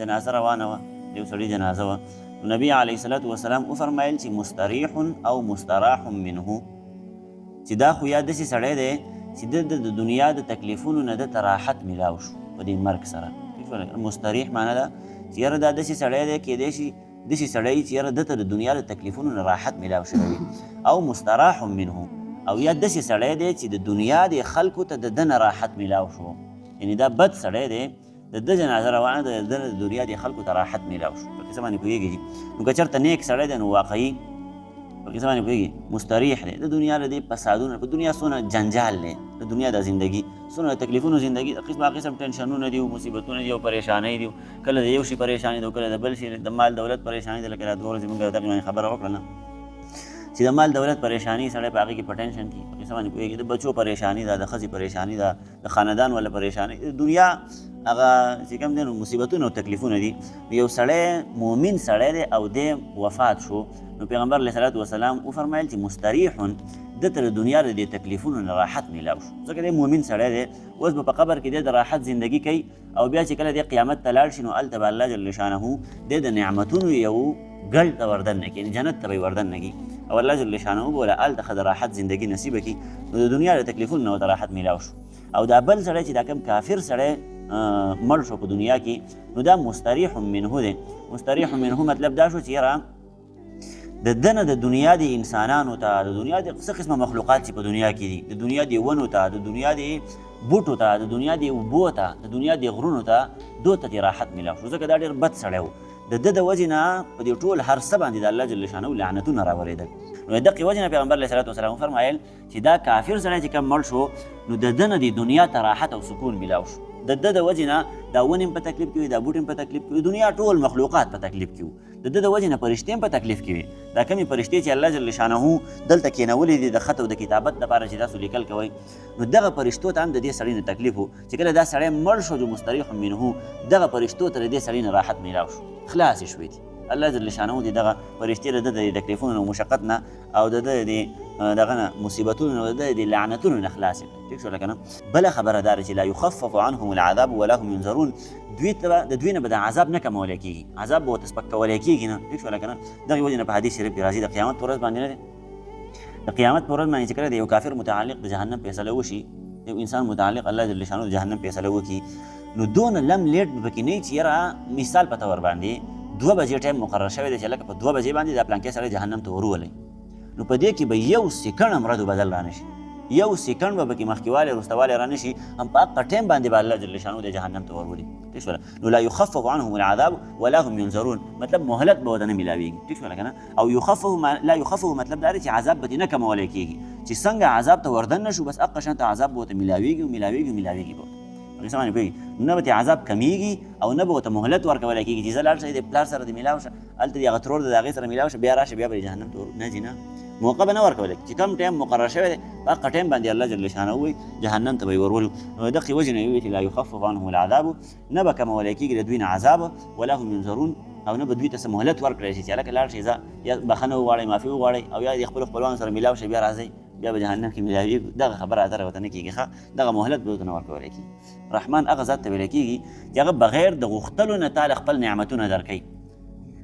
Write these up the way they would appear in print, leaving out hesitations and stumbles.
جنازه روانه وه، د یو سړي جنازه وه. نبي علیه الصلاة والسلام وفرمایل چې مستریح او مستراح منه، چې دا خو یا داسې سړی دی چې د دنیا د تکلیفونو نه د راحت میلاو شو په دې مرګ سره. مستریح معنی ده چې یاره دا داسې سړی دی کیدای شي داسې سړی چې یاره دته د دنیا د تکلیفونو نه راحت میلاو شوی وي. او مستراح منه، او یا داسې سړی دی چې د دنیا د خلکو ته د ده نه راحت میلاو شو، یعنی دا بد سړی دی د ده جنازه روانه ده، د دنیا د خلکو ته راحت میلاو شو. په کیسه باندې پوهېږي. نو که چېرته نیک سړی دی نو واقعي په کیسه باندې پوهېږي مستریح دی. د دنیا د دې فسادونه، په دنیا څونه جنجال دی، د دنیا د زندګي څونه تکلیفونو زندګي، قسمه قسم ټینشنونه دي او مصیبتونه دي او پریشانۍ دي، کله د یو شي پریشاني ده، کله د بل شي د مال دولت پریشاني ده. لکه دا 2 ورځې موږ دغې باندې خبره وکړه نه چې د مال دولت پریشاني سړی په هغې کې په ټینشن کې په کیسه باندې پوهېږي، د بچو پریشاني ده، د ښځې پریشاني ده، د خاندان والا پریشاني، د دنیا هغه چې کوم دی نو مصیبتونه او تکلیفونه دي. یو سړی مؤمن سړی دی او دی وفات شو، نو پیغمبر علیه الصلاة والسلام وفرمایل چې مستریح دته د دنیا د دې تکلیفونو نه راحت میلاو شو، ځکه دی مؤمن سړی دی. اوس به په قبر کې دی د راحت زندګي کوي، او بیا چې کله دی قیامت ته لاړ شي نو هلته به الله جل شانه دی د نعمتونو یو ګل ته وردن نه کړي، جنت ته به یې وردن نه کړي، او الله جل شانه به له هلته ښه د راحت زندګي نصیبه کړي. نو د دنیا د تکلیفونو نه ورته راحت میلاو شو. او دا بل سړی چې دا کوم کافر سړی مړ شو په دنیا کې، نو دا مستریح منه دی. مستریح منه مطلب دا شو چې یاره د دنه د دنیا د انسانانو ته، د دنیا د څه قسمه مخلوقات چې په دنیا کې دي، د دنیا د ونو ته، د دنیا د بوټو ته، د دنیا د اوبو ته، د دنیا د غرونو ته، دو ته راحت میلاو شو، ځکه دا ډېر بد سړی و. د ده د وجې نه په دې ټول هر څه باندې د الله جل شانه لعنتونه راورېدل. نو د دقې وجې نه پیغمبر علیه الصلاة والسلام وفرمایل چې دا کافر سړی چې کوم مړ شو، نو د ده نه د دنیا ته راحت او سکون میلاو شو. د ده د وجې نه دا ونې هم په تکلیف کې وي، دا بوټې هم په تکلیف کې وي، دنیا ټول مخلوقات په تکلیف کې وو. د ده د وجې نه فرشتې هم په تکلیف کې وي. دا کمې فرشتې چې الله جل شانه دلته کېنولې دي د خط او د کتابت لپاره چې تاسو لیکل کوئ، نو دغه فرشتو ته هم د دې سړي نه تکلیف و چې کله دا سړی مړ شو د مستریح منه، دغه فرشتو ته د دې سړي نه راحت میلاو شو، خلاصې شوې دي. الله جل شانه دې دغه فرشتې د ده د تکلیفونو نه مشقت نه او د ده د دغه نه مصیبتونو نه د د لعنتونو نه خلاصې کړه. ټیک شوله که نه؟ بله خبره دا ده چې لا یخفف عنهم العذاب ولا هم ينظرون، د دوی نه به د عذاب نه کمولی کېږي، عذاب به ورته سپکولی کېږي نه. ټیک شوله که نه؟ دغې وجې نه په حدیث شریف کې راځي د قیامت په ورځ باندې نه دی، د قیامت په ورځ باندې چې کله د یو کافر متعلق د جهنم فیصله وشي، یو انسان متعلق الله جل شانه د جهنم فیصله وکړي، نو دونه لم لیټ به پکې نه وي چې یاره مثال په طور باندې 2 بجې ټایم مقرر شوی دی چې لکه په 2 بجې باندې دا پلانکې سړی جهنم ته ورولئ، نو په دې کې به یو سیکنډ هم رد و بدل را نه شي، یو سیکنډ به پکې مخکېوالی وروستوالی را نه شي، هم په هغه ټایم باندې به الله جل شانه د جهنم ته ورولي. ټیک شوله؟ نو لا یخفف عنهم العذاب ولا هم ينظرون، مطلب مهلت به ورته نه میلاویږي. ټیک شوله که نه؟ او لا یخفف مطلب دا دی چې عذاب به دې نه کمولی کېږي، چې څنګه عذاب ته وردن نه شو بس هغه شان ته عذاب به ورته میلاویږي او میلاویږي او میلاویږي به په سمانه پوهېږي، نه به عذاب کمیږي او نه به ورته مهلت ورکولی کېږي چې زه لاړ شئ د پلار سره دې میلاو شه، هلته د هغه ترور د هغې سره میلاو شه، بیا راشه بیا به جهنم ته نه ځي، نه موقع به نه ورکولی چې کوم ټایم مقرر شوی دی په هغه ټایم باندې الله جل شانه ووایي جهنم ته به یې ورولو. نو د دقې وجې نه ووایي چې لا یخفف عنهم العذاب، نه به کمولی کېږي د دوی نه عذاب، ولا هم ينظرون، او نه به دوی ته څه مهلت ورکړی شي چې هلکه لاړ شئ ځه یا بخښنه وغواړئ معافي وغواړئ او یا د خپلو خپلوانو سره میلاو شئ بیا راځئ بیا به جهنم کې میلاویږي. دغه خبره اتره ورته نه کېږي، ښه دغه مهلت به ورته نه ورکولی کېږي. رحمان هغه ذات ته ویلی کېږي چې هغه بغیر د غوښتلو نه تا له خپل نعمتونه درکوي،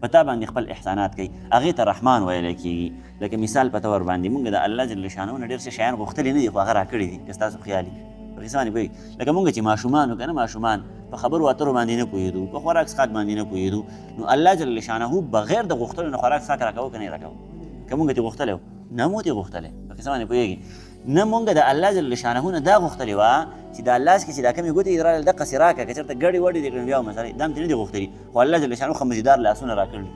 په تا باندې خپل احسانات کوي، هغې ته رحمان ویلی کېږي. لکه مثال په طور باندې مونږ د الله جل شانه نه ډېر څه شیان غوښتلي نه دي خو هغه راکړي دي، که ستاسو خیال وي په کیسه باندې پوهېږي. لکه مونږ چې ماشومان وو که نه، ماشومان په خبرو اترو باندې نه پوهېدو، په خوراک څښاک باندې نه پوهېدو، نو الله جل شانه بغیر د غوښتلو نه خوراک څښاک راکوو که نه یې راکوو؟ که مونږ ترې غوښتلی وو نه مو ترې غوښتلی، په کیسه باندې پوهېږي. نه مونږ د الله جل شانه نه دا غوښتلې وه چې د الله کې چې دا کمې ګوتې دې راغلې دقسې راکړه، که چېرته ګډې وډې دې کړې بیا مسلې دا هم ترې نه دي غوښتلي، خو الله جل شانه ښه مزیدار لاسونه راکړلي.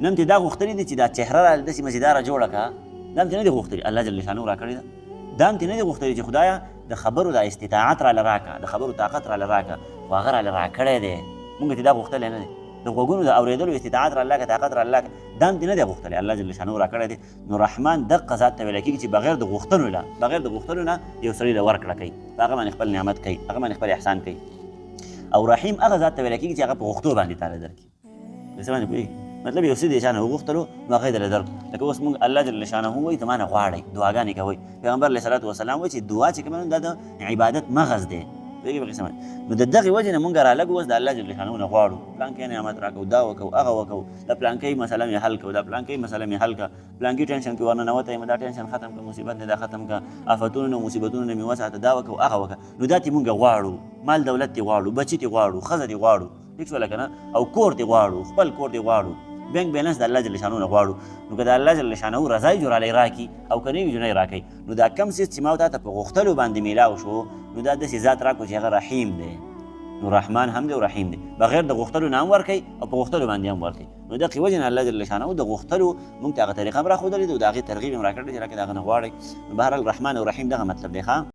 نه هم ترې دا غوښتلي دي چې دا چهره راغلې داسې مزیداره جوړه کړه، دا هم ترې نه دي غوښتلي، الله جل شانه راکړې ده. دا هم ترې نه دي غوښتلي چې خدایه د خبرو دا استطاعت راله راکړه، د خبرو طاقت راله راکړه، خو هغه راله راکړی دی، مونږ ترې دا غوښتلی نه دی. د غوږونو د اورېدلو استطاعت راله راکړه، طاقت راله راکړه، دا هم ترې نه دی غوښتلی، الله جل شانه راکړی دی. نو رحمان دقه ذات ته ویلی کېږي چې بغیر د غوښتلو نه یو سړي له ورکړه کوي، په هغه باندې خپل نعمت کوي، هغه باندې خپل احسان کوي. او رحیم هغه ذات ته ویلی کېږي چې هغه په غوښتو باندې تاله درکړي. پسې باندې پوهېږي مطلب یو څه د چا نه وغوښتلو نو هغه یې درله درکړو. لکه اوس مونږ الله جل شانه وایي ته ما نه غواړئ، دعاګانې کوئ. پیغمبر علیه صلات وسلام وایي چې دعا چې کوم دا د عبادت مغز دی، پوهېږې په قسم نو د دغې وجې نه مونږ رالږ اوس د الله جل شانه نه غواړو پلانکې نعمت راکړو دا وکړو هغه وکړو د پلانکۍ مسله مې حل کړو دا پلانکۍ مسله مې حل کړه پلانکي ټینشن کې ورننوتی یم دا ټینشن ختم کړه مصیبت نه دا ختم کړه آفتونو نه مصیبتونو نه مې وساته دا وکړو هغه وکړه نو دا تې مونږ غواړو مال دولت تې غواړو بچي تې غواړو ښځه تې غواړو ټیک شوله که نه او کور تې غواړو خپل کور تې غواړو بینک بیلنس د الله جل شانو نه غواړو نو که د الله جل شانو رضا یې جوړالی راکړي او که نه وي جنۍ راکوي نو دا کم څیز چې ما تا ته په غوښتلو باندې میلاو شو نو دا داسې ذات راکړو چې هغه رحیم دی نو رحمان هم دی او رحیم دی بغیر د غوښتلو نه هم ورکوي او په غوښتلو باندې هم ورکوي نو دغې وجې نه الله جل شانو د غوښتلو مونږ ته هغه طریقه هم راښودلې ده او د هغې ترغیب هم راکړی چې راکړې د هغه نه غواړئ نو بهرحال رحمان او رحیم دغه مطلب دی ښه